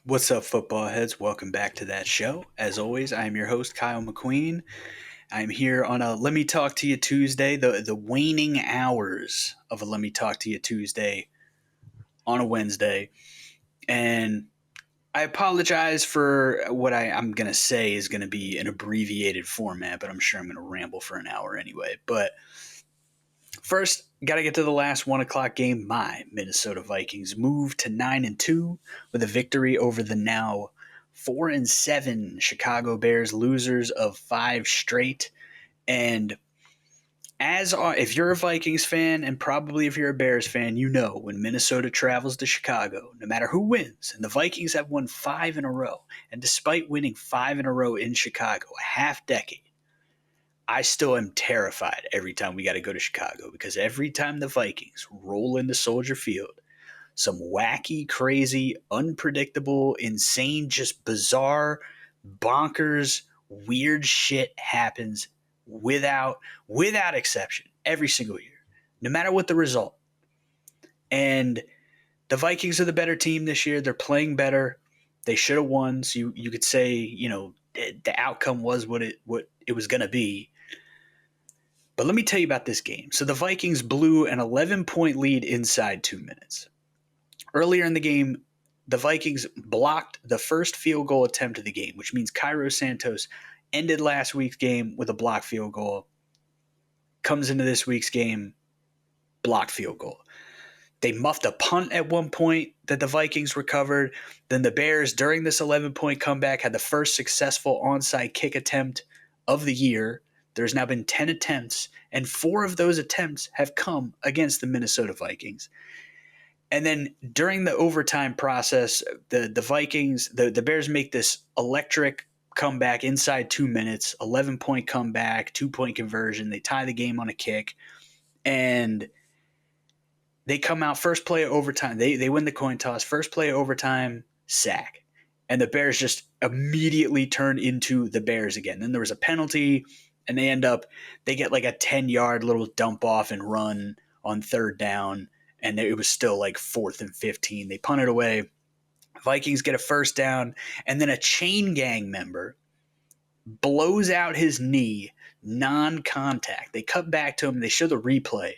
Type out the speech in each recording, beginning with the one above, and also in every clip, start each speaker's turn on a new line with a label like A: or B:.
A: What's up, football heads? Welcome back to that show. As always, I am your host, Kyle McQueen. I'm here on a Let Me Talk to You Tuesday, the waning hours of a Let Me Talk to You Tuesday on a Wednesday. And I apologize for what I'm going to say is going to be an abbreviated format, but I'm sure I'm going to ramble for an hour anyway. But first, got to get to the last 1 o'clock game. My Minnesota Vikings move to 9-2 with a victory over the now 4-7 Chicago Bears, losers of 5 straight. And if you're a Vikings fan, and probably if you're a Bears fan, you know when Minnesota travels to Chicago, no matter who wins, and the Vikings have won 5 in a row, and despite winning 5 in a row in Chicago, a half decade, I still am terrified every time we got to go to Chicago because every time the Vikings roll into Soldier Field, some wacky, crazy, unpredictable, insane, just bizarre, bonkers, weird shit happens without exception every single year, no matter what the result. And the Vikings are the better team this year. They're playing better. They should have won. So you could say, the outcome was what it was going to be. But let me tell you about this game. So the Vikings blew an 11-point lead inside 2 minutes. Earlier in the game, the Vikings blocked the first field goal attempt of the game, which means Cairo Santos ended last week's game with a blocked field goal, comes into this week's game, blocked field goal. They muffed a punt at one point that the Vikings recovered. Then the Bears, during this 11-point comeback, had the first successful onside kick attempt of the year. There's now been 10 attempts, and 4 of those attempts have come against the Minnesota Vikings. And then during the overtime process, the Vikings, the Bears make this electric comeback inside 2 minutes, 11-point comeback, 2-point conversion. They tie the game on a kick, and they come out first play of overtime. They win the coin toss. First play of overtime, sack. And the Bears just immediately turn into the Bears again. Then there was a penalty, and they get like a 10-yard little dump off and run on third down, and it was still like 4th and 15. They punt it away. Vikings get a first down, and then a chain gang member blows out his knee, non-contact. They cut back to him. They show the replay,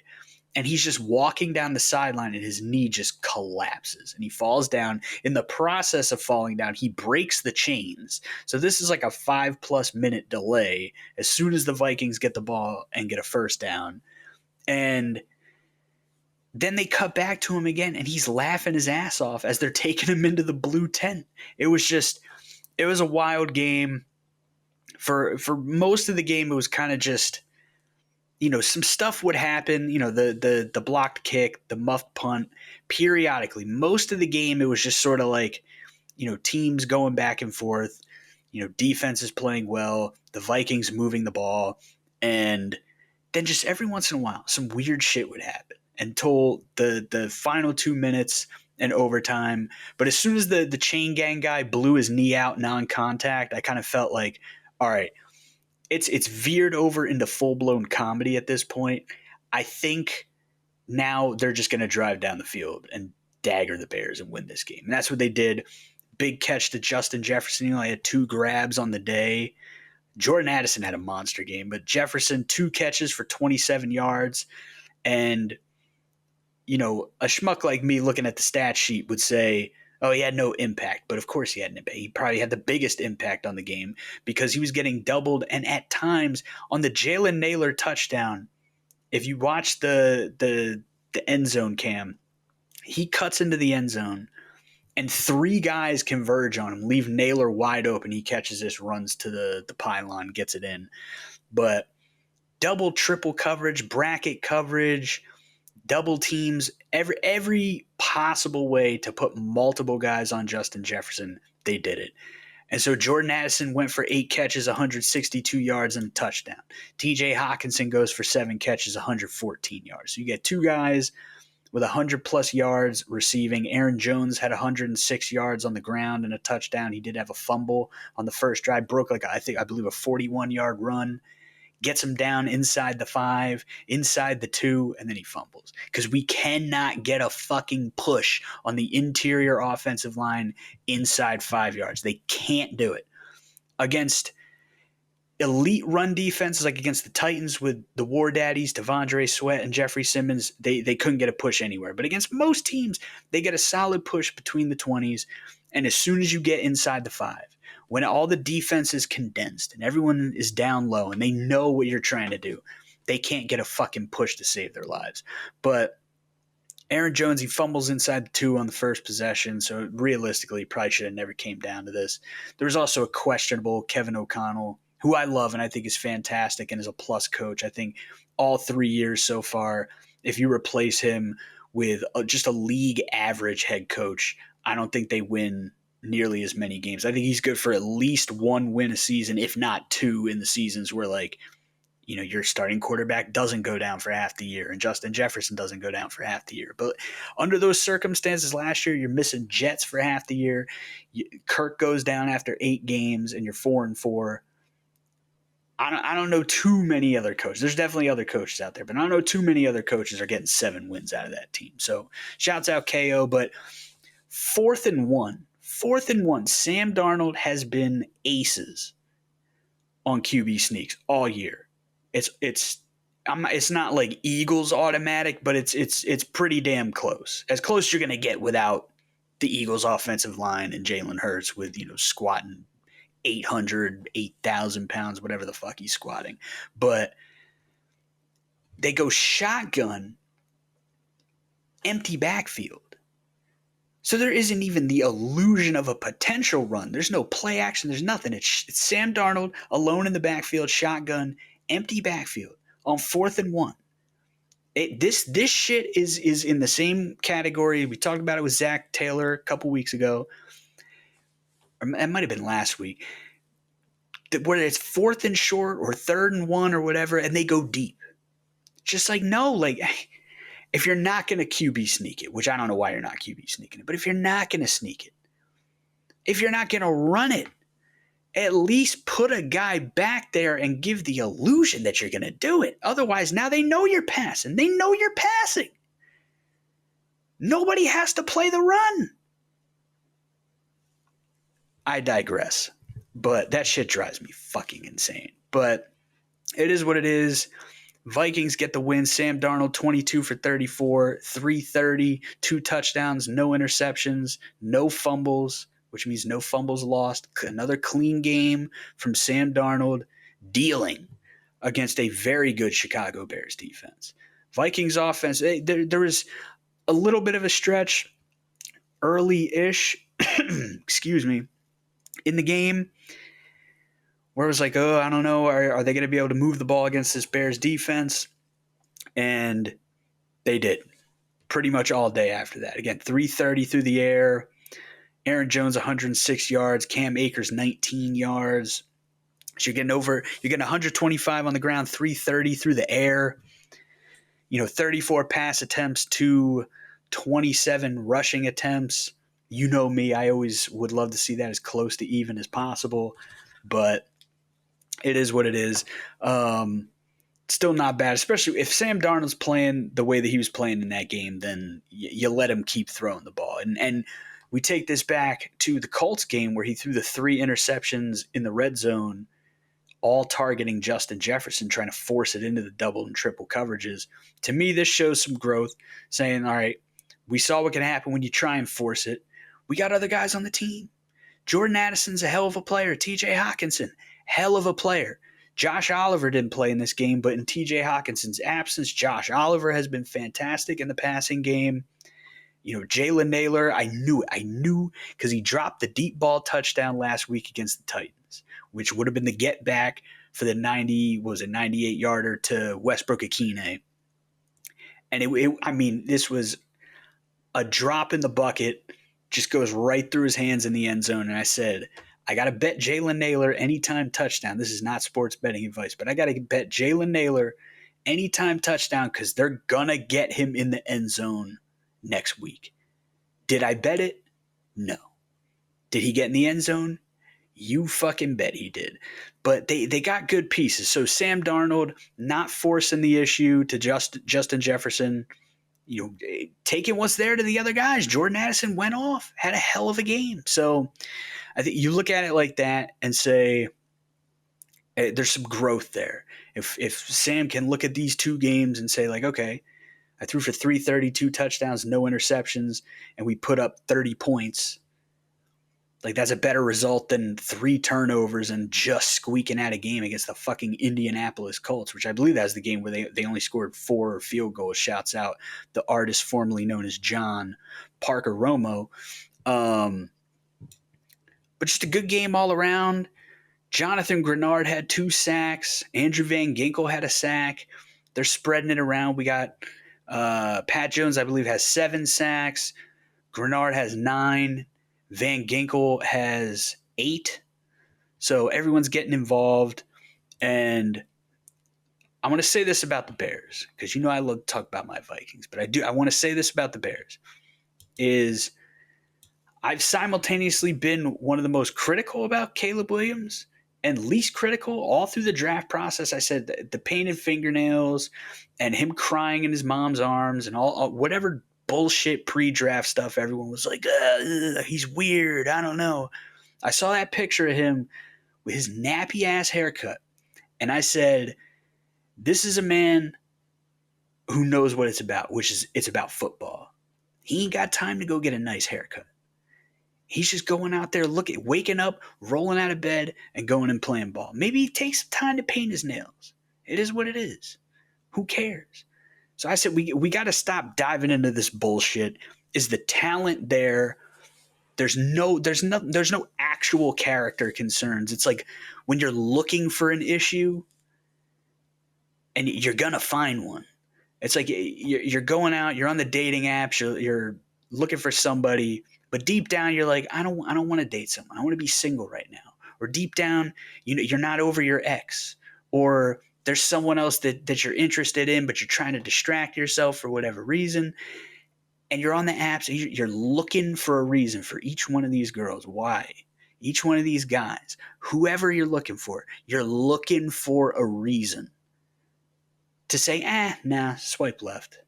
A: and he's just walking down the sideline, and his knee just collapses, and he falls down. In the process of falling down, he breaks the chains. So this is like a 5+ minute delay as soon as the Vikings get the ball and get a first down. And then they cut back to him again, and he's laughing his ass off as they're taking him into the blue tent. It was a wild game. For most of the game, it was kind of just, some stuff would happen, the blocked kick, the muffed punt, periodically. Most of the game, it was just sort of like, teams going back and forth, defense is playing well, the Vikings moving the ball, and then just every once in a while, some weird shit would happen until the final 2 minutes and overtime. But as soon as the chain gang guy blew his knee out non-contact, I kind of felt like, all right, it's veered over into full-blown comedy at this point. I think now they're just going to drive down the field and dagger the Bears and win this game. And that's what they did. Big catch to Justin Jefferson. He only had 2 grabs on the day. Jordan Addison had a monster game, but Jefferson, 2 catches for 27 yards. And, a schmuck like me looking at the stat sheet would say, oh, he had no impact. But of course he had an impact. He probably had the biggest impact on the game because he was getting doubled. And at times on the Jalen Naylor touchdown, if you watch the end zone cam, he cuts into the end zone and 3 guys converge on him, leave Naylor wide open. He catches this, runs to the pylon, gets it in. But double, triple coverage, bracket coverage, double teams, every possible way to put multiple guys on Justin Jefferson, they did it. And so Jordan Addison went for 8 catches, 162 yards, and a touchdown. TJ Hawkinson goes for 7 catches, 114 yards. So you get 2 guys with 100+ yards receiving. Aaron Jones had 106 yards on the ground and a touchdown. He did have a fumble on the first drive, broke I believe a 41-yard run. gets him down inside the 5, inside the 2, and then he fumbles. Because we cannot get a fucking push on the interior offensive line inside 5 yards. They can't do it. Against elite run defenses like against the Titans with the War Daddies, Devondre Sweat and Jeffrey Simmons, they couldn't get a push anywhere. But against most teams, they get a solid push between the 20s. And as soon as you get inside the 5, when all the defense is condensed and everyone is down low and they know what you're trying to do, they can't get a fucking push to save their lives. But Aaron Jones, he fumbles inside the 2 on the first possession, so realistically, he probably should have never came down to this. There was also a questionable Kevin O'Connell, who I love and I think is fantastic and is a plus coach. I think all 3 years so far, if you replace him with just a league average head coach, I don't think they win nearly as many games. I think he's good for at least 1 win a season, if not 2 in the seasons where, like, you know, your starting quarterback doesn't go down for half the year and Justin Jefferson doesn't go down for half the year. But under those circumstances last year, you're missing Jets for half the year. Kirk goes down after 8 games and you're 4-4. I don't know too many other coaches. There's definitely other coaches out there, but I don't know too many other coaches are getting 7 wins out of that team. So shouts out KO, but 4th and 1. 4th and 1. Sam Darnold has been aces on QB sneaks all year. It's not like Eagles automatic, but it's pretty damn close. As close as you're gonna get without the Eagles offensive line and Jalen Hurts with, you know, squatting 800, 8,000 pounds, whatever the fuck he's squatting. But they go shotgun, empty backfield. So there isn't even the illusion of a potential run. There's no play action. There's nothing. It's Sam Darnold alone in the backfield, shotgun, empty backfield on 4th and 1. This shit is in the same category. We talked about it with Zach Taylor a couple weeks ago. Or it might have been last week. Whether it's 4th and short or 3rd and 1 or whatever, and they go deep. Just like, no, like, if you're not going to QB sneak it, which I don't know why you're not QB sneaking it, but if you're not going to sneak it, if you're not going to run it, at least put a guy back there and give the illusion that you're going to do it. Otherwise, now they know you're passing. They know you're passing. Nobody has to play the run. I digress. But that shit drives me fucking insane. But it is what it is. Vikings get the win. Sam Darnold, 22 for 34, 330, 2 touchdowns, no interceptions, no fumbles, which means no fumbles lost. Another clean game from Sam Darnold, dealing against a very good Chicago Bears defense. Vikings offense, there was a little bit of a stretch early-ish, excuse me, in the game where it was like, oh, I don't know, are they going to be able to move the ball against this Bears defense? And they did pretty much all day after that. Again, 330 through the air. Aaron Jones, 106 yards. Cam Akers, 19 yards. So you're getting 125 on the ground, 330 through the air. 34 pass attempts to 27 rushing attempts. You know me, I always would love to see that as close to even as possible, but it is what it is. Still not bad, especially if Sam Darnold's playing the way that he was playing in that game, then you let him keep throwing the ball. And we take this back to the Colts game where he threw the 3 interceptions in the red zone, all targeting Justin Jefferson, trying to force it into the double and triple coverages. To me, this shows some growth, saying, all right, we saw what can happen when you try and force it. We got other guys on the team. Jordan Addison's a hell of a player. TJ Hawkinson, hell of a player. Josh Oliver didn't play in this game, but in TJ Hawkinson's absence, Josh Oliver has been fantastic in the passing game. Jalen Naylor, I knew because he dropped the deep ball touchdown last week against the Titans, which would have been the get back for the 98-yarder to Westbrook Akine. And this was a drop in the bucket, just goes right through his hands in the end zone. And I said, I got to bet Jalen Naylor anytime touchdown. This is not sports betting advice, but I got to bet Jalen Naylor anytime touchdown because they're going to get him in the end zone next week. Did I bet it? No. Did he get in the end zone? You fucking bet he did. But they got good pieces. So Sam Darnold not forcing the issue to Justin Jefferson, taking what's there to the other guys. Jordan Addison went off, had a hell of a game. So I think you look at it like that and say there's some growth there. If Sam can look at these two games and say like, okay, I threw for 332 touchdowns, no interceptions, and we put up 30 points. Like that's a better result than 3 turnovers and just squeaking out a game against the fucking Indianapolis Colts, which I believe that was the game where they only scored 4 field goals. Shouts out the artist formerly known as John Parker Romo. But just a good game all around. Jonathan Grenard had 2 sacks. Andrew Van Ginkel had a sack. They're spreading it around. We got Pat Jones, I believe, has 7 sacks. Grenard has 9. Van Ginkel has 8. So everyone's getting involved. And I want to say this about the Bears, because I love to talk about my Vikings, but I want to say this about the Bears, is I've simultaneously been one of the most critical about Caleb Williams and least critical all through the draft process. I said the painted fingernails and him crying in his mom's arms and all whatever bullshit pre-draft stuff. Everyone was like, he's weird. I don't know. I saw that picture of him with his nappy ass haircut. And I said, this is a man who knows what it's about, which is it's about football. He ain't got time to go get a nice haircut. He's just going out there waking up, rolling out of bed, and going and playing ball. Maybe he takes some time to paint his nails. It is what it is. Who cares? So I said we got to stop diving into this bullshit. Is the talent there? There's no actual character concerns. It's like when you're looking for an issue and you're gonna find one. It's like you're going out, you're on the dating apps, you're looking for somebody, but deep down you're like, I don't want to date someone. I want to be single right now. Or deep down, you're not over your ex, or there's someone else that you're interested in, but you're trying to distract yourself for whatever reason. And you're on the apps, and you're looking for a reason for each one of these girls. Why? Each one of these guys, whoever you're looking for a reason to say, nah, swipe left.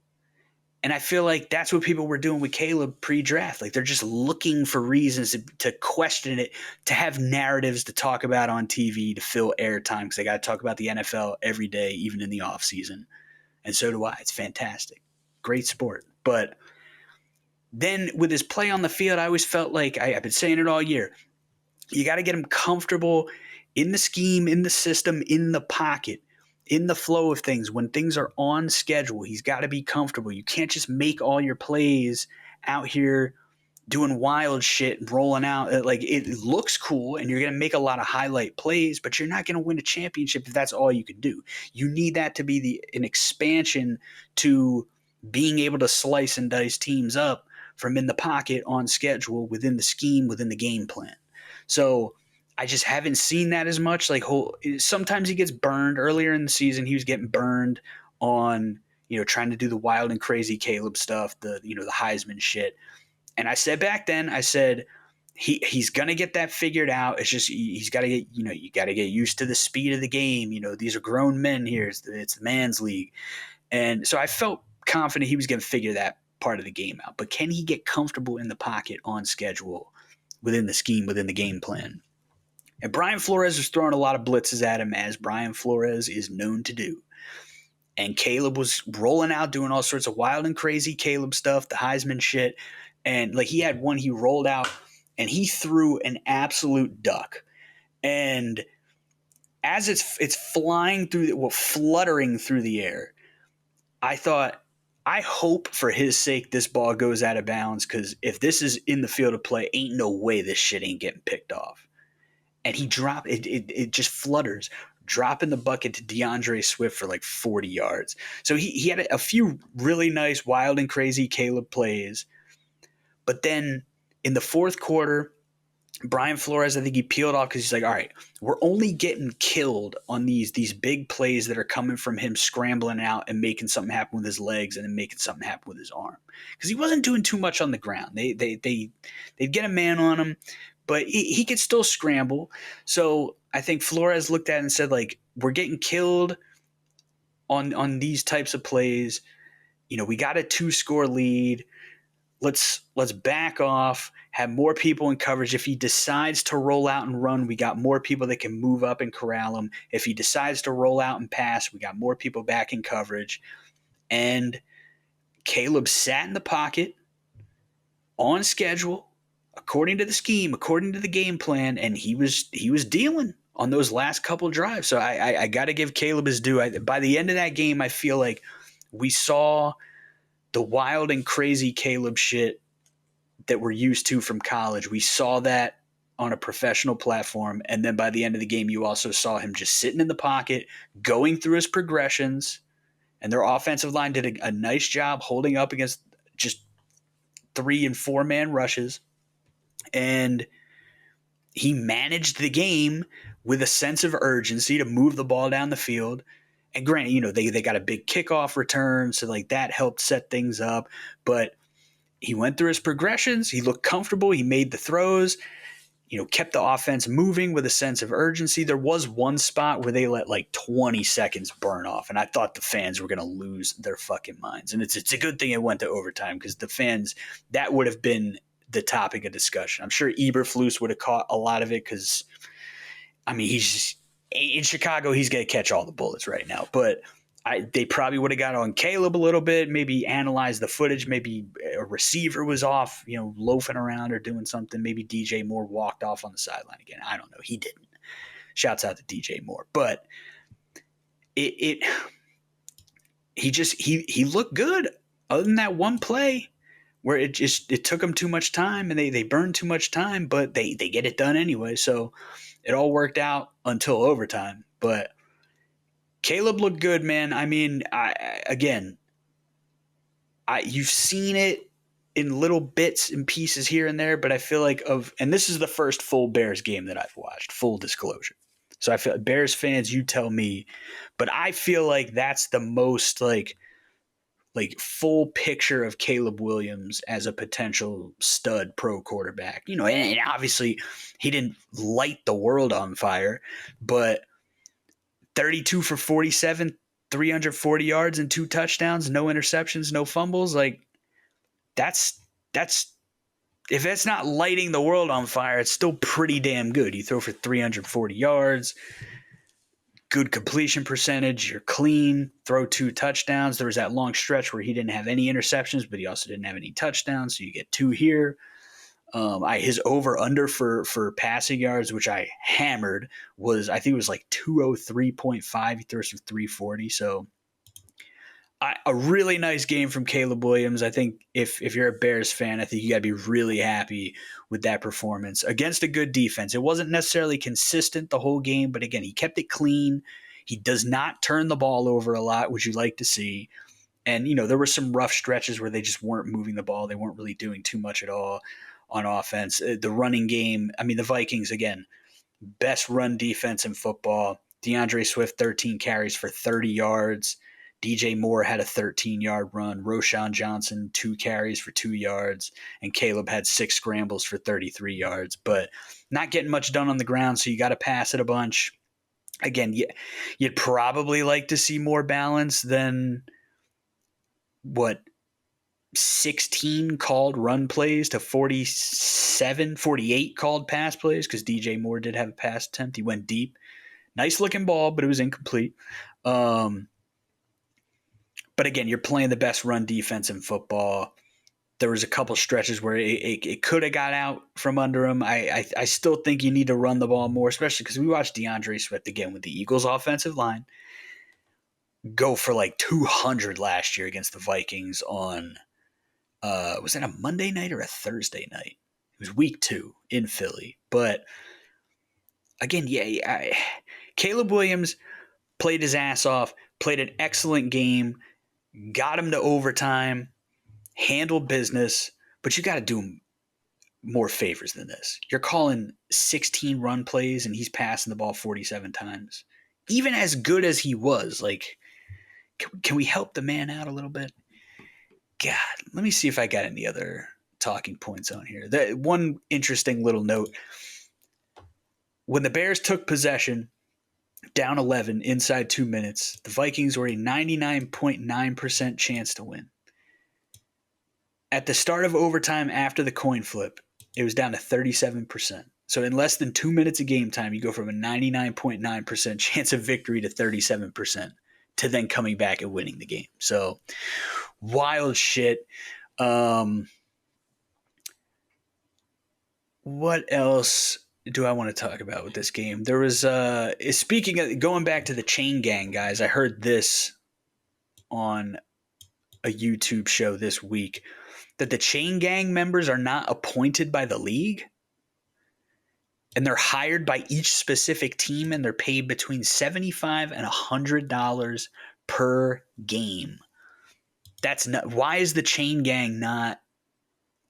A: And I feel like that's what people were doing with Caleb pre-draft. Like they're just looking for reasons to question it, to have narratives to talk about on TV, to fill airtime, because they got to talk about the NFL every day, even in the off season. And so do I. It's fantastic. Great sport. But then with his play on the field, I always felt like, I've been saying it all year, you got to get him comfortable in the scheme, in the system, in the pocket, in the flow of things. When things are on schedule, he's got to be comfortable. You can't just make all your plays out here doing wild shit and rolling out. Like, it looks cool and you're going to make a lot of highlight plays, but you're not going to win a championship if that's all you can do. You need that to be an expansion to being able to slice and dice teams up from in the pocket, on schedule, within the scheme, within the game plan. So I just haven't seen that as much. Like, sometimes he gets burned. Earlier in the season, he was getting burned on, trying to do the wild and crazy Caleb stuff, the Heisman shit. And I said back then, he's gonna get that figured out. It's just he's got to get, you got to get used to the speed of the game. These are grown men here. It's the man's league, and so I felt confident he was going to figure that part of the game out. But can he get comfortable in the pocket, on schedule, within the scheme, within the game plan? And Brian Flores was throwing a lot of blitzes at him, as Brian Flores is known to do. And Caleb was rolling out, doing all sorts of wild and crazy Caleb stuff, the Heisman shit. And like, he had one, he rolled out and he threw an absolute duck. And as it's flying through, fluttering through the air, I thought, I hope for his sake this ball goes out of bounds, because if this is in the field of play, ain't no way this shit ain't getting picked off. And he dropped it. It just flutters, dropping the bucket to DeAndre Swift for like 40 yards. So he had a few really nice, wild and crazy Caleb plays. But then in the fourth quarter, Brian Flores, I think he peeled off, because he's like, all right, we're only getting killed on these big plays that are coming from him scrambling out and making something happen with his legs and then making something happen with his arm. Because he wasn't doing too much on the ground. They'd get a man on him, but he could still scramble. So I think Flores looked at it and said, like, we're getting killed on these types of plays. We got a 2-score lead. Let's back off, have more people in coverage. If he decides to roll out and run, we got more people that can move up and corral him. If he decides to roll out and pass, we got more people back in coverage. And Caleb sat in the pocket on schedule, according to the scheme, according to the game plan, and he was dealing on those last couple drives. So I got to give Caleb his due. By the end of that game, I feel like we saw the wild and crazy Caleb shit that we're used to from college. We saw that on a professional platform. And then by the end of the game, you also saw him just sitting in the pocket, going through his progressions. And their offensive line did a nice job holding up against just 3 and 4 man rushes. And he managed the game with a sense of urgency to move the ball down the field. And granted, they got a big kickoff return, so like that helped set things up. But he went through his progressions. He looked comfortable. He made the throws, kept the offense moving with a sense of urgency. There was one spot where they let like 20 seconds burn off, and I thought the fans were going to lose their fucking minds. And it's a good thing it went to overtime, because the fans, that would have been the topic of discussion. I'm sure Eberflus would have caught a lot of it, because, he's in Chicago, he's going to catch all the bullets right now. But they probably would have got on Caleb a little bit, maybe analyze the footage. Maybe a receiver was off, loafing around or doing something. Maybe DJ Moore walked off on the sideline again. I don't know. He didn't. Shouts out to DJ Moore. But he looked good, other than that one play where it took them too much time, and they burned too much time, but they get it done anyway. So it all worked out until overtime. But Caleb looked good, man. You've seen it in little bits and pieces here and there, but I feel like and this is the first full Bears game that I've watched, full disclosure. So I feel Bears fans, you tell me, but I feel like that's the most like full picture of Caleb Williams as a potential stud pro quarterback. And obviously he didn't light the world on fire, but 32 for 47, 340 yards and 2 touchdowns, no interceptions, no fumbles. Like that's if that's not lighting the world on fire, it's still pretty damn good. You throw for 340 yards, good completion percentage, you're clean, throw 2 touchdowns. There was that long stretch where he didn't have any interceptions, but he also didn't have any touchdowns, so you get 2 here. His over-under for passing yards, which I hammered, I think it was like 203.5. He throws for 340. So a really nice game from Caleb Williams. I think if you're a Bears fan, I think you got to be really happy with that performance against a good defense. It wasn't necessarily consistent the whole game, but again, he kept it clean. He does not turn the ball over a lot, which you like to see. And, there were some rough stretches where they just weren't moving the ball. They weren't really doing too much at all on offense. The running game, the Vikings, again, best run defense in football. DeAndre Swift, 13 carries for 30 yards. DJ Moore had a 13-yard run. Roschon Johnson, 2 carries for 2 yards. And Caleb had 6 scrambles for 33 yards. But not getting much done on the ground, so you got to pass it a bunch. Again, you'd probably like to see more balance than 16 called run plays to 48 called pass plays, because DJ Moore did have a pass attempt. He went deep. Nice looking ball, but it was incomplete. But again, you're playing the best run defense in football. There was a couple stretches where it could have got out from under him. I still think you need to run the ball more, especially because we watched DeAndre Swift again with the Eagles offensive line go for like 200 last year against the Vikings on was that a Monday night or a Thursday night? It was week 2 in Philly. But again, Caleb Williams played his ass off, played an excellent game, got him to overtime, handled business, but you got to do him more favors than this. You're calling 16 run plays and he's passing the ball 47 times. Even as good as he was, like, can we help the man out a little bit? God, let me see if I got any other talking points on here. One interesting little note: when the Bears took possession, down 11 inside 2 minutes, the Vikings were a 99.9% chance to win. At the start of overtime after the coin flip, it was down to 37%. So in less than 2 minutes of game time, you go from a 99.9% chance of victory to 37% to then coming back and winning the game. So wild shit. What else do I want to talk about with this game? There was speaking of going back to the chain gang, guys, I heard this on a YouTube show this week that the chain gang members are not appointed by the league, and they're hired by each specific team, and they're paid between $75 and $100 per game. That's not, why is the chain gang not?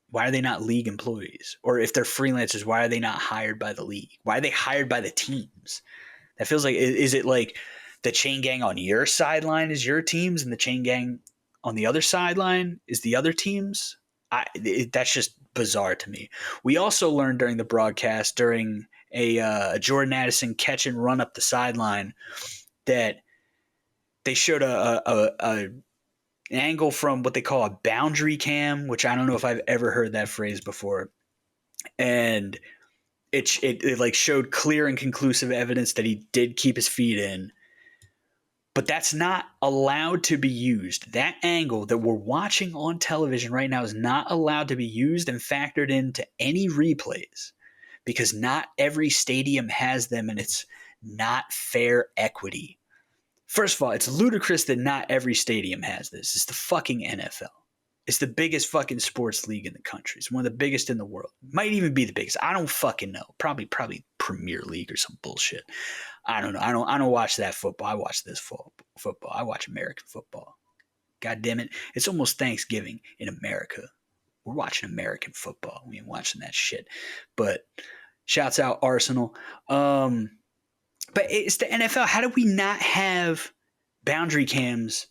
A: Why are they not league employees? Or if they're freelancers, why are they not hired by the league? Why are they hired by the teams? That feels like, is it like the chain gang on your sideline is your teams and the chain gang on the other sideline is the other teams? That's just bizarre to me. We also learned during the broadcast, during a Jordan Addison catch and run up the sideline, that they showed an angle from what they call a boundary cam, which I don't know if I've ever heard that phrase before. And it like showed clear and conclusive evidence that he did keep his feet in. But that's not allowed to be used. That angle that we're watching on television right now is not allowed to be used and factored into any replays because not every stadium has them, and it's not fair equity. First of all, it's ludicrous that not every stadium has this. It's the fucking NFL. It's the biggest fucking sports league in the country. It's one of the biggest in the world. Might even be the biggest. I don't fucking know. Probably Premier League or some bullshit. I don't know. I don't watch that football. I watch this football. I watch American football. God damn it. It's almost Thanksgiving in America. We're watching American football. We ain't watching that shit. But shouts out Arsenal. But it's the NFL. How do we not have boundary cams?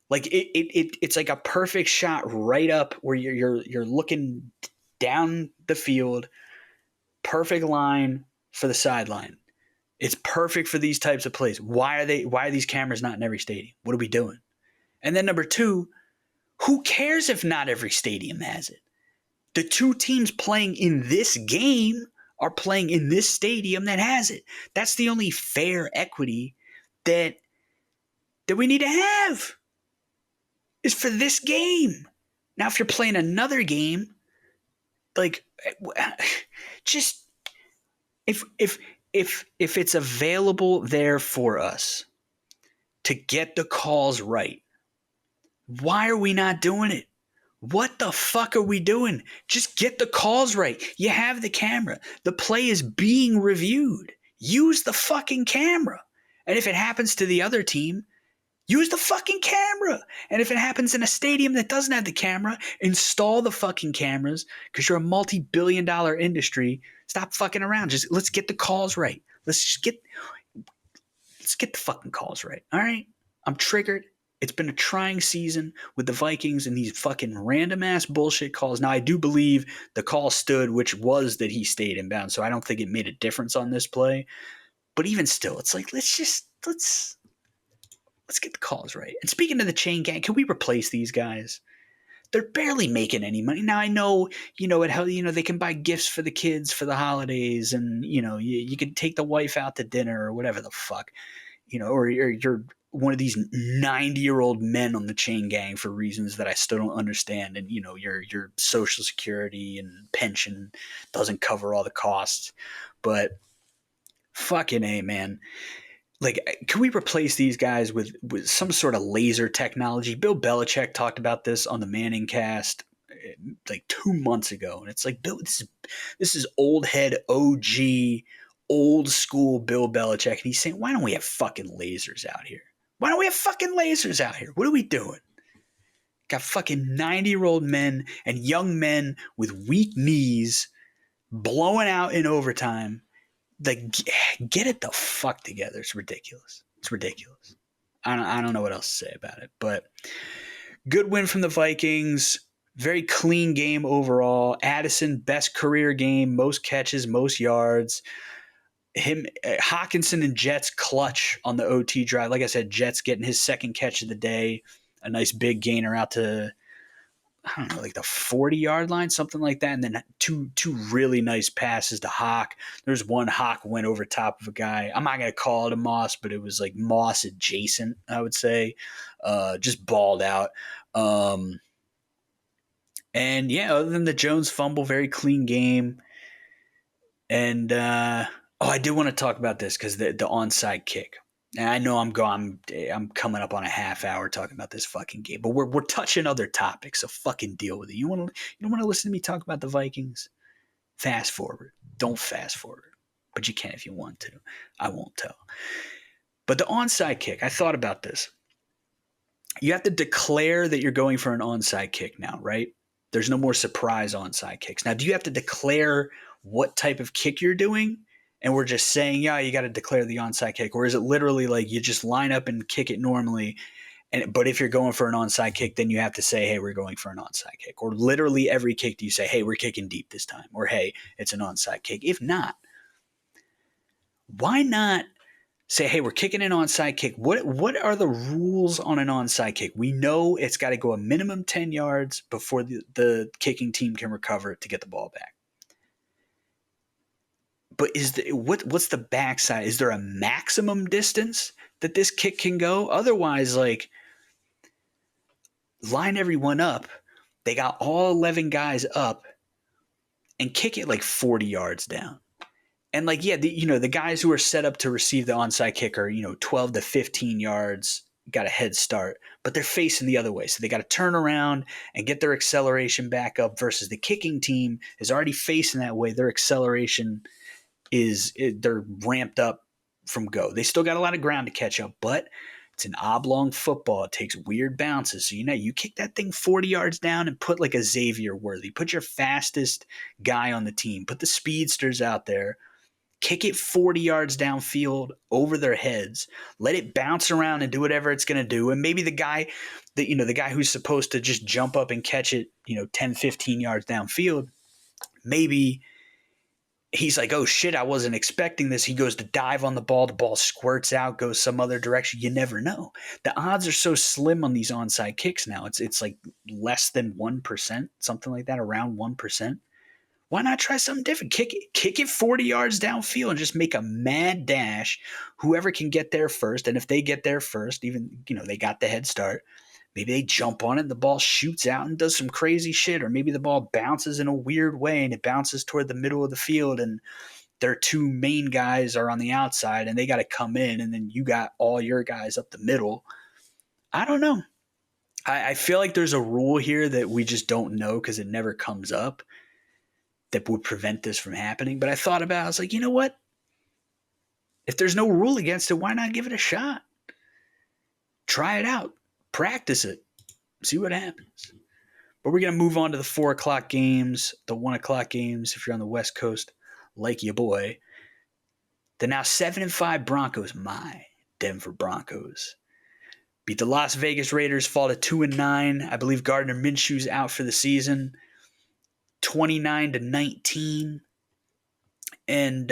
A: Like it's like a perfect shot right up where you're looking down the field, perfect line for the sideline. It's perfect for these types of plays. Why are these cameras not in every stadium? What are we doing? And then number two, who cares if not every stadium has it? The two teams playing in this game are playing in this stadium that has it. That's the only fair equity that we need to have, is for this game. Now, if you're playing another game, like, just if it's available there for us to get the calls right, why are we not doing it? What the fuck are we doing? Just get the calls right. You have the camera. The play is being reviewed. Use the fucking camera. And if it happens to the other team, use the fucking camera. And if it happens in a stadium that doesn't have the camera, install the fucking cameras, because you're a multi-billion-dollar industry. Stop fucking around. Just let's get the calls right. Let's get the fucking calls right. All right? I'm triggered. It's been a trying season with the Vikings and these fucking random ass bullshit calls. Now, I do believe the call stood, which was that he stayed inbound. So I don't think it made a difference on this play. But even still, it's like, let's get the calls right. And speaking of the chain gang, can we replace these guys? They're barely making any money. Now, I know, they can buy gifts for the kids for the holidays, and, you can take the wife out to dinner or whatever the fuck, or you're one of these 90-year-old men on the chain gang for reasons that I still don't understand. And, your Social Security and pension doesn't cover all the costs. But fucking A, man. Like, can we replace these guys with some sort of laser technology? Bill Belichick talked about this on the Manning cast like 2 months ago. And it's like, Bill, this is old head OG, old school Bill Belichick. And he's saying, why don't we have fucking lasers out here? Why don't we have fucking lasers out here? What are we doing? Got fucking 90-year-old men and young men with weak knees blowing out in overtime. Like, get it the fuck together. It's ridiculous. It's ridiculous. I don't know what else to say about it. But good win from the Vikings. Very clean game overall. Addison, best career game, most catches, most yards. Hawkinson and Jets clutch on the OT drive. Like I said, Jets getting his second catch of the day, a nice big gainer out to, I don't know, like the 40-yard line, something like that. And then two really nice passes to Hawk. There's one Hawk went over top of a guy. I'm not going to call it a Moss, but it was like Moss adjacent, I would say. Just balled out. And yeah, other than the Jones fumble, very clean game. And I do want to talk about this because the onside kick. And I know I'm coming up on a half hour talking about this fucking game, but we're touching other topics, so fucking deal with it. You don't want to listen to me talk about the Vikings? Fast forward. Don't fast forward, but you can if you want to. I won't tell. But the onside kick, I thought about this. You have to declare that you're going for an onside kick now, right? There's no more surprise onside kicks. Now, do you have to declare what type of kick you're doing? And we're just saying, yeah, you got to declare the onside kick. Or is it literally like you just line up and kick it normally? But if you're going for an onside kick, then you have to say, hey, we're going for an onside kick. Or literally every kick, do you say, hey, we're kicking deep this time? Or hey, it's an onside kick. If not, why not say, hey, we're kicking an onside kick? What are the rules on an onside kick? We know it's got to go a minimum 10 yards before the kicking team can recover it to get the ball back. But what's the backside? Is there a maximum distance that this kick can go? Otherwise, like, line everyone up. They got all 11 guys up and kick it like 40 yards down. And like, yeah, the guys who are set up to receive the onside kick are, 12 to 15 yards, got a head start, but they're facing the other way. So they got to turn around and get their acceleration back up versus the kicking team is already facing that way. Their acceleration they're ramped up from go. They still got a lot of ground to catch up, but it's an oblong football. It takes weird bounces. So, you kick that thing 40 yards down and put like a Xavier Worthy. Put your fastest guy on the team. Put the speedsters out there. Kick it 40 yards downfield over their heads. Let it bounce around and do whatever it's going to do. And maybe the guy who's supposed to just jump up and catch it, 10, 15 yards downfield, maybe he's like, oh shit, I wasn't expecting this. He goes to dive on the ball squirts out, goes some other direction. You never know. The odds are so slim on these onside kicks now. It's like less than 1%, something like that, around 1%. Why not try something different? Kick it 40 yards downfield and just make a mad dash. Whoever can get there first, and if they get there first, even they got the head start, maybe they jump on it and the ball shoots out and does some crazy shit. Or maybe the ball bounces in a weird way and it bounces toward the middle of the field and their two main guys are on the outside and they got to come in and then you got all your guys up the middle. I don't know. I feel like there's a rule here that we just don't know because it never comes up that would prevent this from happening. But I thought about it. I was like, you know what? If there's no rule against it, why not give it a shot? Try it out. Practice it. See what happens. But we're going to move on to the 4 o'clock games, the 1 o'clock games, if you're on the West Coast, like your boy. The now 7-5 Broncos, my Denver Broncos, beat the Las Vegas Raiders, fall to 2-9. I believe Gardner Minshew's out for the season. 29-19. And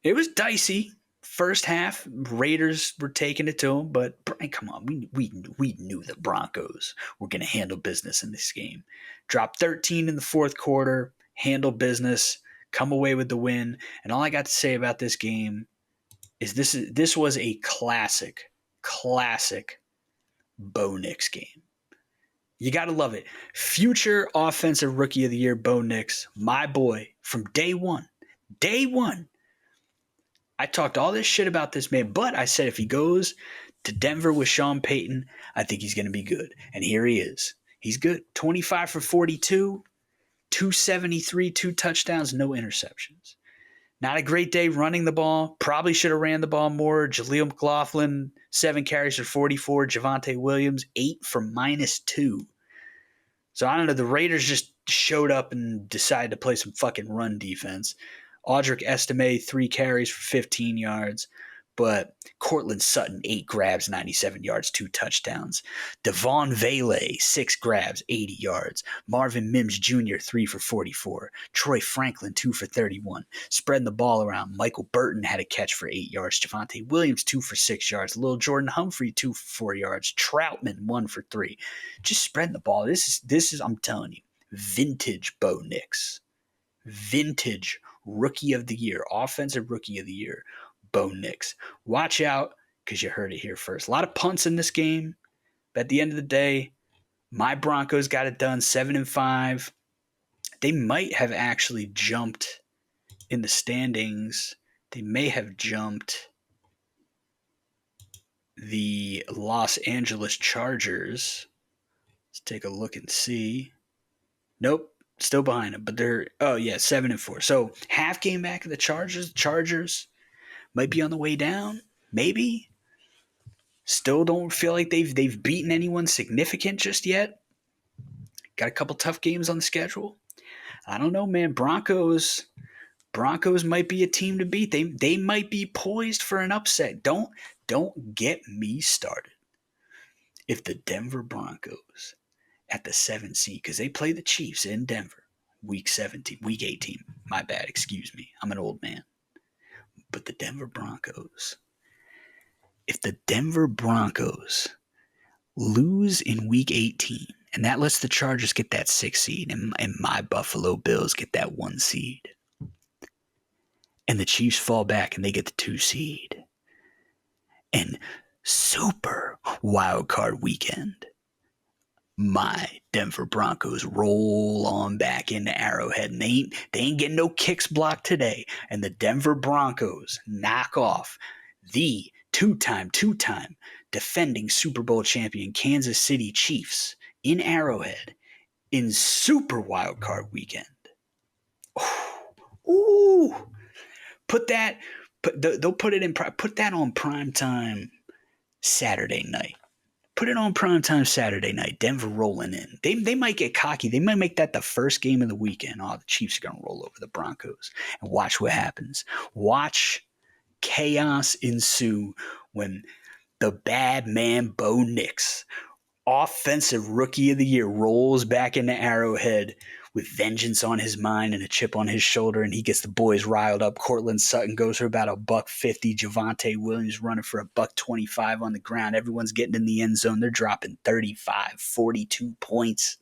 A: it was dicey. First half, Raiders were taking it to them, but Brian, come on, we knew the Broncos were going to handle business in this game. Dropped 13 in the fourth quarter, handle business, come away with the win. And all I got to say about this game is this was a classic Bo Nix game. You got to love it. Future Offensive Rookie of the Year, Bo Nix, my boy, from day one. Day one. I talked all this shit about this man, but I said if he goes to Denver with Sean Payton, I think he's going to be good. And here he is. He's good. 25 for 42, 273, 2 touchdowns, no interceptions. Not a great day running the ball. Probably should have ran the ball more. Jaleel McLaughlin, 7 carries for 44. Javonte Williams, 8 for -2. So I don't know. The Raiders just showed up and decided to play some fucking run defense. Audric Estime, 3 carries for 15 yards. But Cortland Sutton, 8 grabs, 97 yards, 2 touchdowns. Devon Vele, 6 grabs, 80 yards. Marvin Mims Jr., 3 for 44. Troy Franklin, 2 for 31. Spreading the ball around. Michael Burton had a catch for 8 yards. Javonte Williams, 2 for 6 yards. Lil Jordan Humphrey, 2 for 4 yards. Troutman, 1 for 3. Just spreading the ball. This is I'm telling you, vintage Bo Nix. Vintage Rookie of the Year, Offensive Rookie of the Year, Bo Nix. Watch out, because you heard it here first. A lot of punts in this game, but at the end of the day, my Broncos got it done, 7-5. They might have actually jumped in the standings. They may have jumped the Los Angeles Chargers. Let's take a look and see. Nope. Still behind them, but they're 7-4. So half game back of the Chargers. Chargers might be on the way down. Maybe. Still don't feel like they've beaten anyone significant just yet. Got a couple tough games on the schedule. I don't know, man. Broncos might be a team to beat. They might be poised for an upset. Don't get me started. If the Denver Broncos at the 7th seed, because they play the Chiefs in Denver, week 18. My bad, excuse me. I'm an old man. But the Denver Broncos, if the Denver Broncos lose in week 18, and that lets the Chargers get that 6th seed, and my Buffalo Bills get that 1 seed, and the Chiefs fall back and they get the 2 seed, and super wild card weekend, my Denver Broncos roll on back into Arrowhead, and they ain't getting no kicks blocked today. And the Denver Broncos knock off the two-time defending Super Bowl champion Kansas City Chiefs in Arrowhead in super wild card weekend. Ooh, they'll put that on primetime Saturday night. Put it on primetime Saturday night. Denver rolling in. They might get cocky. They might make that the first game of the weekend. Oh, the Chiefs are going to roll over the Broncos. And watch what happens. Watch chaos ensue when the bad man Bo Nix, Offensive Rookie of the Year, rolls back into Arrowhead with vengeance on his mind and a chip on his shoulder, and he gets the boys riled up. Cortland Sutton goes for about $150. Javonte Williams running for $125 on the ground. Everyone's getting in the end zone. They're dropping 35, 42 points.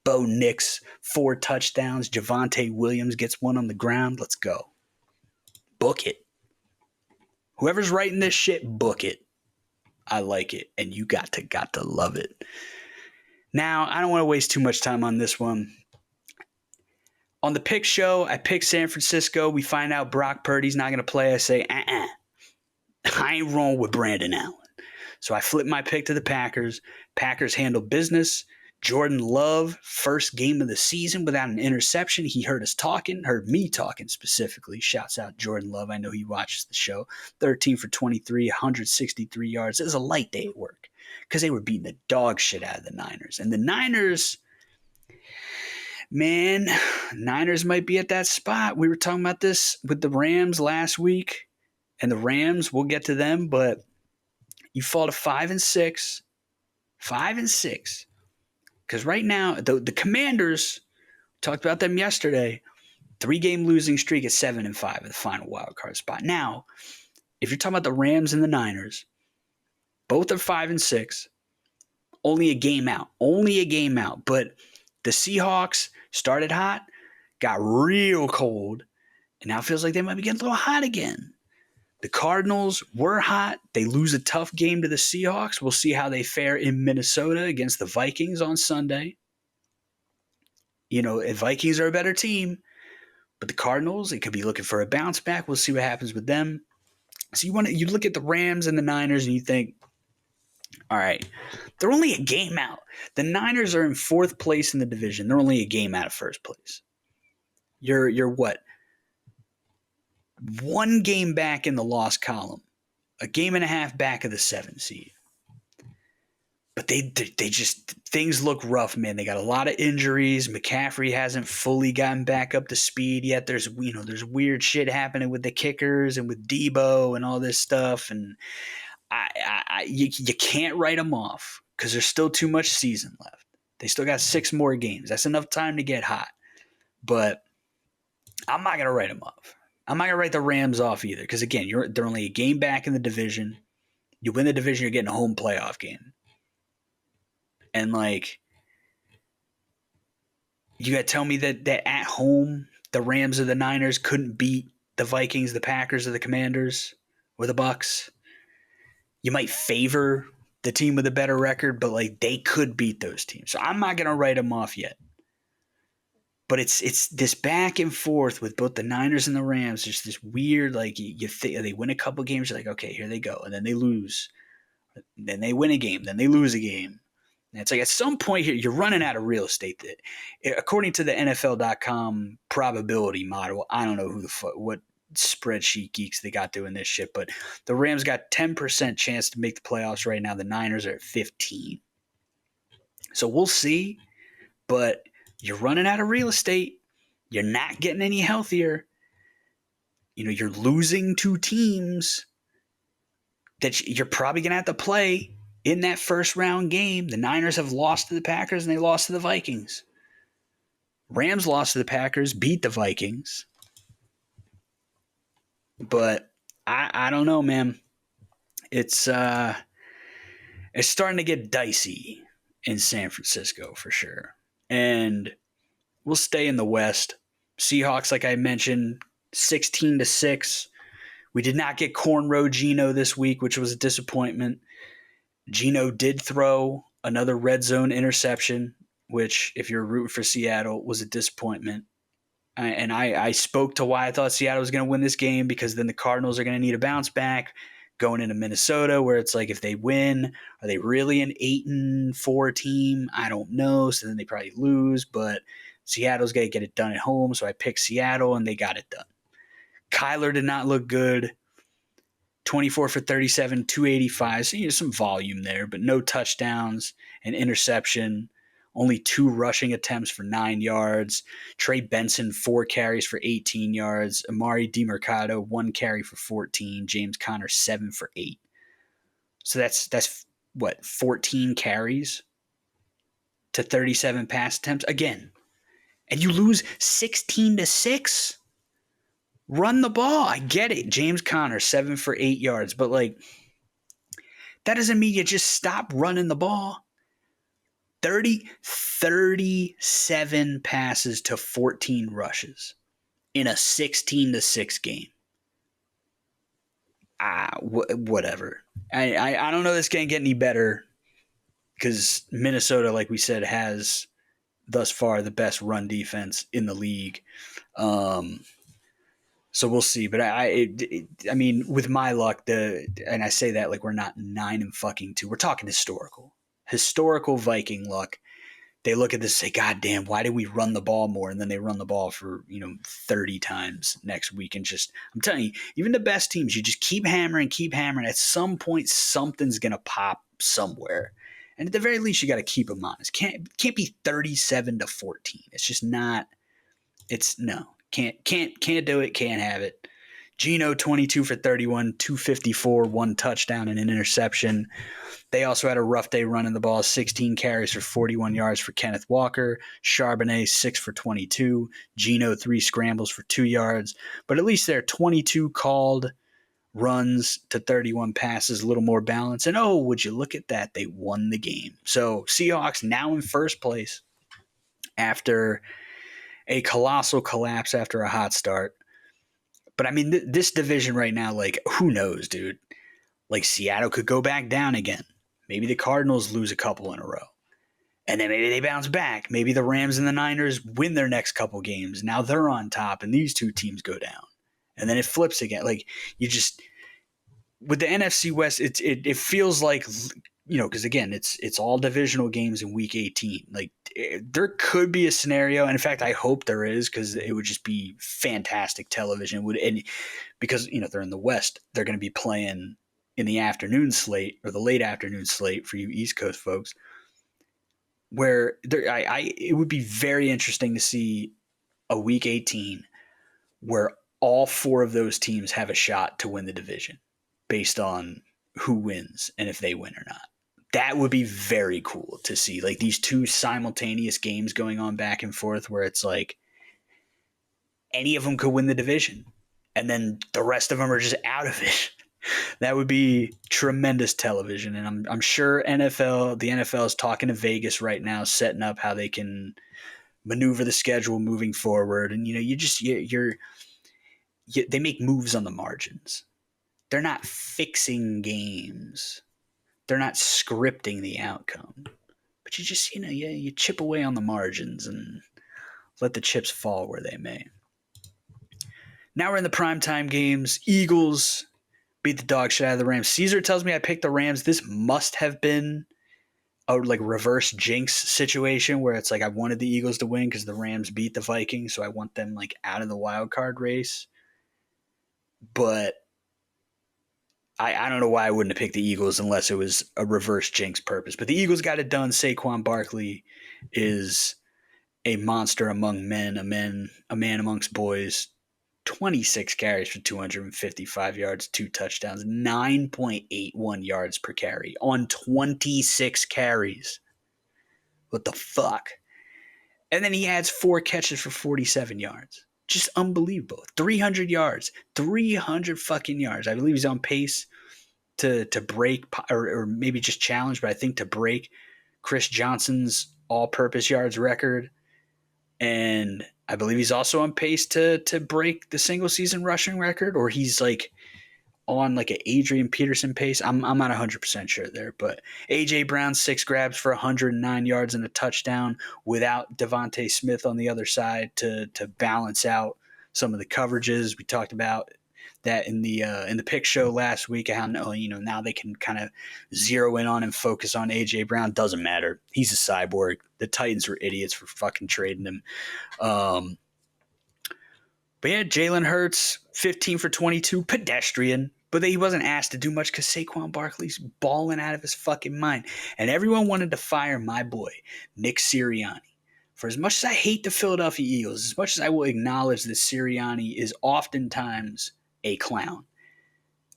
A: Bo Nix, 4 touchdowns. Javonte Williams gets 1 on the ground. Let's go. Book it. Whoever's writing this shit, book it. I like it, and you got to love it. Now, I don't want to waste too much time on this one. On the pick show, I pick San Francisco. We find out Brock Purdy's not going to play. I say, I ain't rolling with Brandon Allen. So I flip my pick to the Packers. Packers handle business. Jordan Love, first game of the season without an interception. He heard me talking specifically. Shouts out Jordan Love. I know he watches the show. 13 for 23, 163 yards. It was a light day at work because they were beating the dog shit out of the Niners. And the Niners, man, Niners might be at that spot. We were talking about this with the Rams last week. And the Rams, we'll get to them, but you fall to 5-6. 5-6. Because right now, the Commanders, talked about them yesterday, 3-game losing streak at 7-5 at the final wild card spot. Now, if you're talking about the Rams and the Niners, both are 5-6, only a game out. But the Seahawks started hot, got real cold, and now it feels like they might be getting a little hot again. The Cardinals were hot. They lose a tough game to the Seahawks. We'll see how they fare in Minnesota against the Vikings on Sunday. You know, the Vikings are a better team, but the Cardinals, they could be looking for a bounce back. We'll see what happens with them. So you look at the Rams and the Niners and you think, all right, they're only a game out. The Niners are in 4th place in the division. They're only a game out of 1st place. You're what? 1 game back in the loss column, a game and a half back of the 7th seed. But they just, things look rough, man. They got a lot of injuries. McCaffrey hasn't fully gotten back up to speed yet. There's weird shit happening with the kickers and with Debo and all this stuff. And you can't write them off because there's still too much season left. They still got 6 more games. That's enough time to get hot. But I'm not gonna write them off. I'm not gonna write the Rams off either because again, they're only a game back in the division. You win the division, you're getting a home playoff game. And like, you got to tell me that at home, the Rams or the Niners couldn't beat the Vikings, the Packers, or the Commanders, or the Bucks. You might favor the team with a better record, but like they could beat those teams. So I'm not going to write them off yet. But it's this back and forth with both the Niners and the Rams. There's this weird, like, you think they win a couple games, you're like, okay, here they go. And then they lose. Then they win a game. Then they lose a game. And it's like at some point here, you're running out of real estate. According to the NFL.com probability model, I don't know what spreadsheet geeks they got doing this shit, but the Rams got 10% chance to make the playoffs right now. The Niners are at 15. So we'll see, but you're running out of real estate. You're not getting any healthier. You're losing 2 teams that you're probably going to have to play in that first round game. The Niners have lost to the Packers and they lost to the Vikings. Rams lost to the Packers, beat the Vikings. But I don't know, man. It's starting to get dicey in San Francisco for sure. And we'll stay in the West. Seahawks, like I mentioned, 16-6. We did not get Cornrow Geno this week, which was a disappointment. Geno did throw another red zone interception, which, if you're rooting for Seattle, was a disappointment. And I spoke to why I thought Seattle was going to win this game, because then the Cardinals are going to need a bounce back going into Minnesota, where it's like, if they win, are they really an 8-4 team? I don't know. So then they probably lose, but Seattle's got to get it done at home. So I picked Seattle and they got it done. Kyler did not look good. 24 for 37, 285. So some volume there, but no touchdowns, an interception, only 2 rushing attempts for 9 yards. Trey Benson, 4 carries for 18 yards. Amari DiMercado, 1 carry for 14. James Conner, 7 for 8. So that's what, 14 carries to 37 pass attempts again. And you lose 16-6. Run the ball. I get it. James Conner, 7 for 8 yards. But, like, that doesn't mean you just stop running the ball. 37 passes to 14 rushes in a 16-6 game. Whatever. I don't know this can't get any better, because Minnesota, like we said, has thus far the best run defense in the league. So we'll see. But I mean, with my luck, and I say that like we're not 9-2. We're talking historical Viking luck. They look at this and say, God damn, why did we run the ball more? And then they run the ball for 30 times next week. And just, I'm telling you, even the best teams, you just keep hammering. At some point, something's gonna pop somewhere. And at the very least, you got to keep them honest. Can't be 37-14. It's just not. It's no. Can't do it. Can't have it. Geno, 22 for 31, 254, 1 touchdown and an interception. They also had a rough day running the ball. 16 carries for 41 yards for Kenneth Walker. Charbonnet, 6 for 22. Geno, 3 scrambles for 2 yards. But at least they're 22 called runs to 31 passes, a little more balance. And oh, would you look at that? They won the game. So Seahawks now in first place after a colossal collapse after a hot start. But I mean, this division right now, like, who knows, dude? Like, Seattle could go back down again. Maybe the Cardinals lose a couple in a row. And then maybe they bounce back. Maybe the Rams and the Niners win their next couple games. Now they're on top and these 2 teams go down. And then it flips again. Like, you just, with the NFC West, it feels like, because again, it's all divisional games in week 18. Like, there could be a scenario, and in fact, I hope there is, because it would just be fantastic television. And because they're in the West, they're going to be playing in the afternoon slate or the late afternoon slate for you East Coast folks, where it would be very interesting to see a Week 18 where all four of those teams have a shot to win the division based on who wins and if they win or not. That would be very cool to see, like these two simultaneous games going on back and forth where it's like any of them could win the division and then the rest of them are just out of it. That would be tremendous television. And I'm sure the NFL is talking to Vegas right now, setting up how they can maneuver the schedule moving forward. And, they make moves on the margins. They're not fixing games. They're not scripting the outcome. But you just, you chip away on the margins and let the chips fall where they may. Now we're in the primetime games. Eagles beat the dog shit out of the Rams. Caesar tells me I picked the Rams. This must have been a reverse jinx situation where it's like I wanted the Eagles to win because the Rams beat the Vikings, so I want them out of the wild card race. But I don't know why I wouldn't have picked the Eagles unless it was a reverse jinx purpose. But the Eagles got it done. Saquon Barkley is a monster among men, a man amongst boys. 26 carries for 255 yards, 2 touchdowns, 9.81 yards per carry on 26 carries. What the fuck? And then he adds 4 catches for 47 yards. Just unbelievable. 300 yards. 300 fucking yards. I believe he's on pace to break, or maybe just challenge, but I think to break Chris Johnson's all-purpose yards record. And I believe he's also on pace to break the single-season rushing record, or he's on an Adrian Peterson pace. I'm not 100% sure there, but A.J. Brown, 6 grabs for 109 yards and a touchdown without Devontae Smith on the other side to balance out some of the coverages. We talked about that in the pick show last week, how now they can kind of zero in on and focus on A.J. Brown. Doesn't matter. He's a cyborg. The Titans were idiots for fucking trading him. But yeah, Jalen Hurts, 15 for 22, pedestrian. But he wasn't asked to do much because Saquon Barkley's balling out of his fucking mind. And everyone wanted to fire my boy, Nick Sirianni. For as much as I hate the Philadelphia Eagles, as much as I will acknowledge that Sirianni is oftentimes a clown,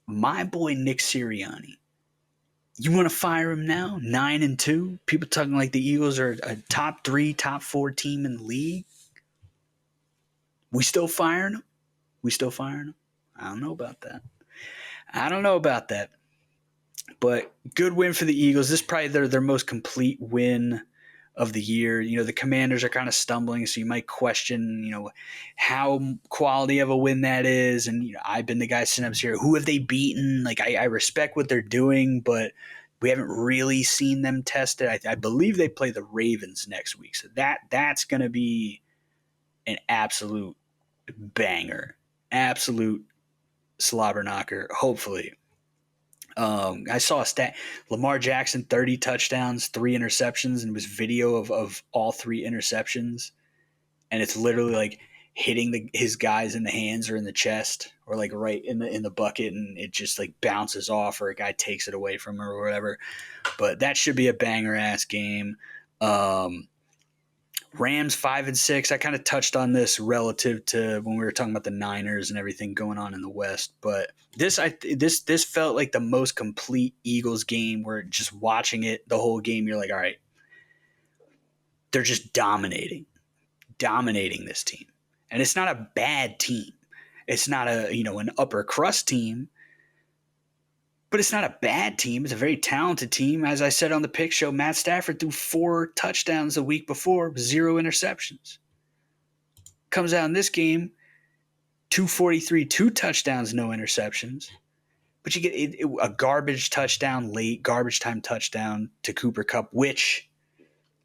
A: my boy Nick Sirianni, you want to fire him now? 9-2? People talking like the Eagles are a top 3, top 4 team in the league. We still firing him? I don't know about that. But good win for the Eagles. This is probably their most complete win of the year. The Commanders are kind of stumbling, so you might question, how quality of a win that is. And I've been the guy sitting up here. Who have they beaten? I respect what they're doing, but we haven't really seen them tested. I believe they play the Ravens next week, so that's going to be an absolute banger, absolute slobber knocker. Hopefully. I saw a stat: Lamar Jackson, 30 touchdowns, 3 interceptions, and it was video of all 3 interceptions. And it's literally hitting his guys in the hands or in the chest or right in the bucket, and it just bounces off, or a guy takes it away from him or whatever. But that should be a banger ass game. Rams 5-6. I kind of touched on this relative to when we were talking about the Niners and everything going on in the West, but this felt like the most complete Eagles game, where just watching it the whole game, you're like, all right, they're just dominating this team, and it's not a bad team. It's not an upper crust team, but it's not a bad team. It's a very talented team. As I said on the pick show, Matt Stafford threw 4 touchdowns the week before, 0 interceptions. Comes out in this game, 243, 2 touchdowns, no interceptions. But you get a garbage touchdown late, garbage time touchdown to Cooper Kupp, which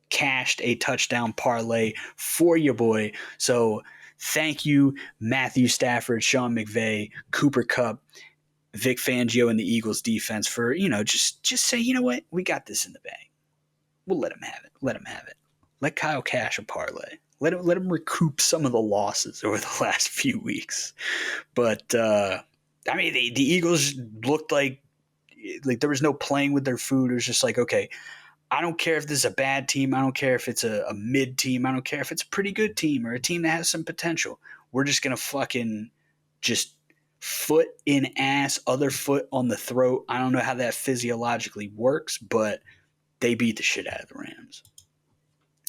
A: cashed a touchdown parlay for your boy. So thank you, Matthew Stafford, Sean McVay, Cooper Kupp, Vic Fangio, and the Eagles defense for, just say, you know what? We got this in the bag. We'll let him have it. Let Kyle cash a parlay. Let him recoup some of the losses over the last few weeks. But, the Eagles looked like like there was no playing with their food. It was just like, okay, I don't care if this is a bad team. I don't care if it's a mid team. I don't care if it's a pretty good team or a team that has some potential. We're just going to fucking just foot in ass, other foot on the throat. I don't know how that physiologically works, but they beat the shit out of the Rams.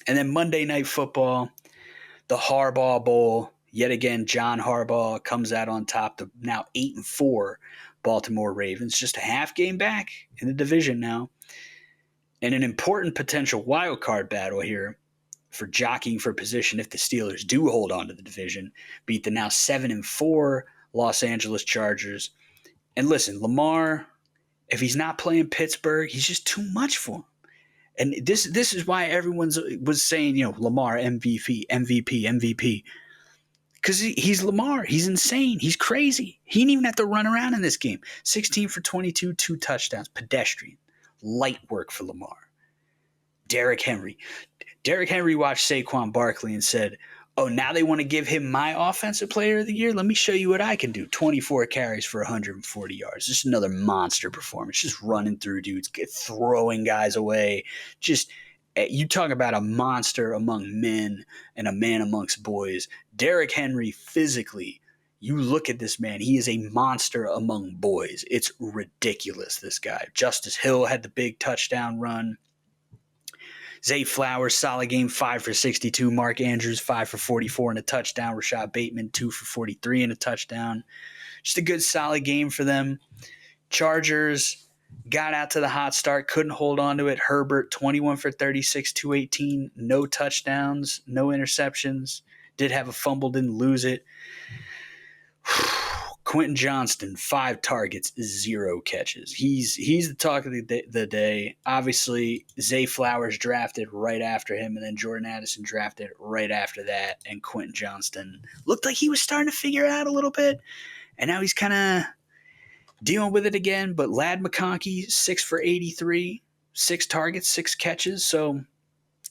A: And then Monday Night Football, the Harbaugh Bowl. Yet again, John Harbaugh comes out on top. The now 8-4 Baltimore Ravens, just a half game back in the division now. And an important potential wild card battle here for jockeying for position if the Steelers do hold on to the division, beat the now 7-4 Los Angeles Chargers. And listen, Lamar, if he's not playing Pittsburgh, he's just too much for him. And this is why everyone was saying, Lamar MVP, MVP, MVP. Because he's Lamar. He's insane. He's crazy. He didn't even have to run around in this game. 16 for 22, 2 touchdowns, pedestrian. Light work for Lamar. Derrick Henry. Derrick Henry watched Saquon Barkley and said, oh, now they want to give him my offensive player of the year? Let me show you what I can do. 24 carries for 140 yards. Just another monster performance. Just running through dudes, throwing guys away. Just, you talk about a monster among men and a man amongst boys. Derrick Henry physically, you look at this man, he is a monster among boys. It's ridiculous, this guy. Justice Hill had the big touchdown run. Zay Flowers, solid game, 5 for 62. Mark Andrews, 5 for 44 and a touchdown. Rashad Bateman, 2 for 43 and a touchdown. Just a good, solid game for them. Chargers got out to the hot start, couldn't hold on to it. Herbert, 21 for 36, 218. No touchdowns, no interceptions. Did have a fumble, didn't lose it. Quentin Johnston, 5 targets, 0 catches. He's the talk of the day. Obviously, Zay Flowers drafted right after him, and then Jordan Addison drafted right after that. And Quentin Johnston looked like he was starting to figure it out a little bit, and now he's kind of dealing with it again. But Ladd McConkey, 6 for 83, 6 targets, 6 catches. So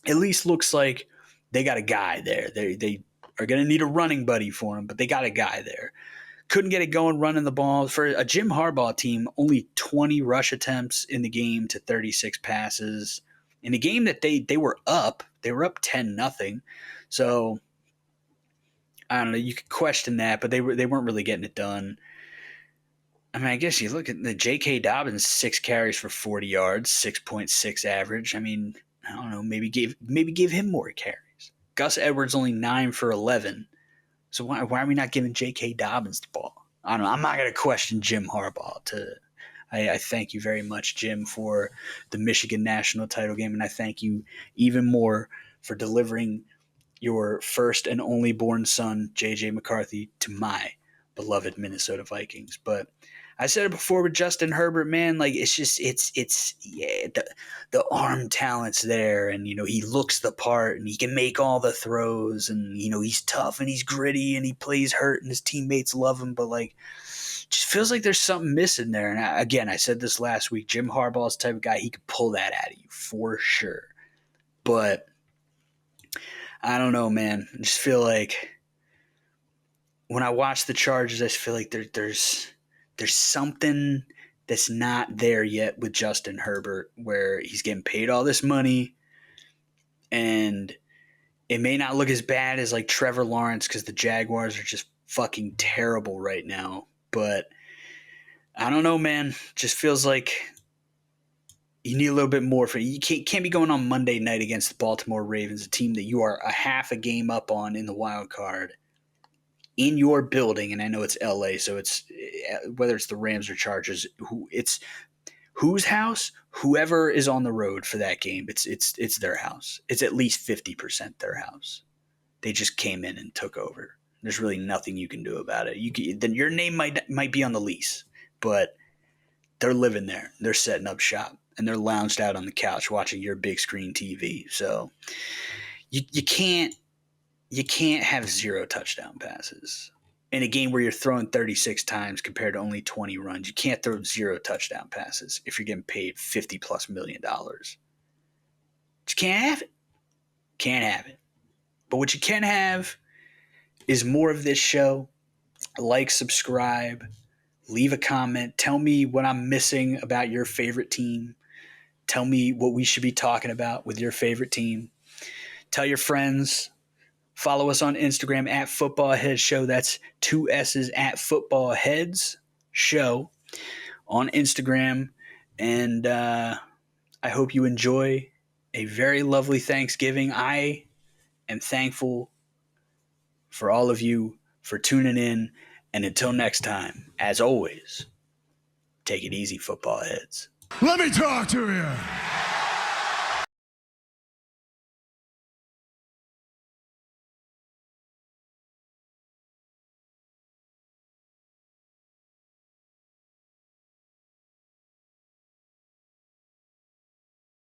A: at least looks like they got a guy there. They are going to need a running buddy for him, but they got a guy there. Couldn't get it going running the ball. For a Jim Harbaugh team, only 20 rush attempts in the game to 36 passes. In a game that they were up 10-0. So I don't know, you could question that, but they weren't really getting it done. I mean, I guess you look at the J.K. Dobbins, 6 carries for 40 yards, 6.6 average. I mean, I don't know, maybe give him more carries. Gus Edwards only 9 for 11. So why are we not giving J.K. Dobbins the ball? I don't know. I'm not going to question Jim Harbaugh. I thank you very much, Jim, for the Michigan national title game, and I thank you even more for delivering your first and only born son, J.J. McCarthy, to my beloved Minnesota Vikings. But I said it before with Justin Herbert, man, like the arm talent's there, and he looks the part, and he can make all the throws, and he's tough and he's gritty and he plays hurt and his teammates love him, but like just feels like there's something missing there. And I said this last week, Jim Harbaugh's the type of guy, he could pull that out of you for sure. But I don't know, man. I just feel like when I watch the Chargers, I just feel like there's something that's not there yet with Justin Herbert, where he's getting paid all this money, and it may not look as bad as like Trevor Lawrence because the Jaguars are just fucking terrible right now. But I don't know, man. Just feels like you need a little bit more for you. Can't be going on Monday night against the Baltimore Ravens, a team that you are a half a game up on in the wild card, in your building. And I know it's LA, so it's whether it's the Rams or Chargers, it's whose house, whoever is on the road for that game, it's their house. It's at least 50% their house. They just came in and took over. There's really nothing you can do about it. Then your name might be on the lease, but they're living there. They're setting up shop, and they're lounged out on the couch watching your big screen TV. So you can't have 0 touchdown passes in a game where you're throwing 36 times compared to only 20 runs. You can't throw 0 touchdown passes if you're getting paid $50+ million. Just can't have it. Can't have it. But what you can have is more of this show. Like, subscribe, Leave a comment. Tell me what I'm missing about your favorite team. Tell me what we should be talking about with your favorite team. Tell your friends. Follow us on Instagram at Football Heads Show. That's 2 S's at Football Heads Show on Instagram. And I hope you enjoy a very lovely Thanksgiving. I am thankful for all of you for tuning in. And until next time, as always, take it easy, football heads.
B: Let me talk to you.